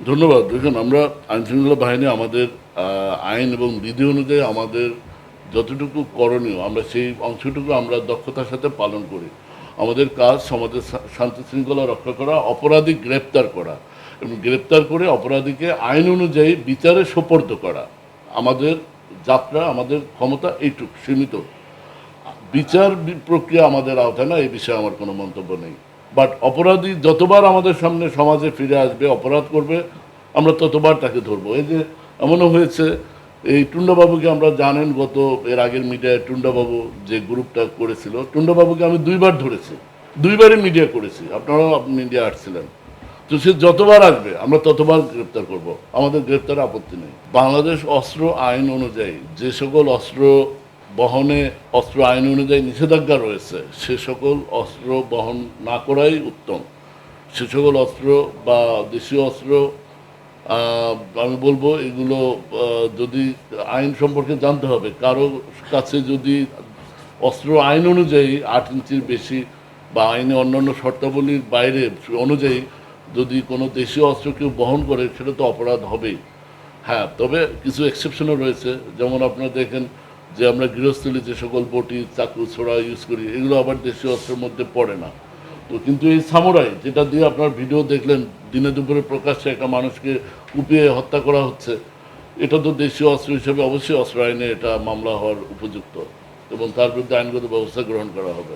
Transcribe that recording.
ধন্যবাদ। দেখুন, আমরা আইনশৃঙ্খলা বাহিনী আমাদের আইন এবং বিধি অনুযায়ী আমাদের যতটুকু করণীয় আমরা সেই অংশটুকু আমরা দক্ষতার সাথে পালন করি। আমাদের কাজ সমাজের শান্তি শৃঙ্খলা রক্ষা করা, অপরাধী গ্রেপ্তার করা এবং গ্রেপ্তার করে অপরাধীকে আইন অনুযায়ী বিচারে সোপর্দ করা। আমাদের যাত্রা, আমাদের ক্ষমতা এইটুকু সীমিত। বিচার প্রক্রিয়া আমাদের আওতায় না, এই বিষয়ে আমার কোনো মন্তব্য নেই। বাট অপরাধী যতবার আমাদের সামনে সমাজে ফিরে আসবে, অপরাধ করবে, আমরা ততবার তাকে ধরবো। এই যে এমনও হয়েছে, এই টুন্ডাবাবুকে আমরা জানেন, এর আগের মিডিয়ায় টুন্ডাবাবু যে গ্রুপটা করেছিল, টুন্ডাবাবুকে আমি 2বার ধরেছি, 2বারই মিডিয়া করেছি, আপনারাও মিডিয়া আসছিলেন। তো সে যতবার আসবে আমরা ততবার গ্রেপ্তার করব, আমাদের গ্রেপ্তারে আপত্তি নেই। বাংলাদেশ অস্ত্র আইন অনুযায়ী যে সকল অস্ত্র বহনে অস্ত্র আইন অনুযায়ী নিষেধাজ্ঞা রয়েছে, সে সকল অস্ত্র বহন না করাই উত্তম। সে সকল অস্ত্র বা দেশীয় অস্ত্র, আমি বলবো এগুলো যদি আইন সম্পর্কে জানতে হবে, কারো কাছে যদি অস্ত্র আইন অনুযায়ী 8 ইঞ্চির বেশি বা আইনে অন্যান্য শর্তাবলীর বাইরে অনুযায়ী যদি কোনো দেশীয় অস্ত্র কেউ বহন করে, সেটা তো অপরাধ হবেই। হ্যাঁ, তবে কিছু এক্সেপশনও রয়েছে। যেমন আপনারা দেখেন যে আমরা গৃহস্থলী যে সকল বটি, চাকু, ছোড়া ইউজ করি, এগুলো আবার দেশীয় অস্ত্রের মধ্যে পড়ে না। তো কিন্তু এই সামুরাই, যেটা দিয়ে আপনার ভিডিও দেখলেন, দিনে দুপুরে প্রকাশ্যে একটা মানুষকে কুপিয়ে হত্যা করা হচ্ছে, এটা তো দেশীয় অস্ত্র হিসেবে অবশ্যই অস্ত্র আইনে এটা মামলা হওয়ার উপযুক্ত এবং তার বিরুদ্ধে আইনগত ব্যবস্থা গ্রহণ করা হবে।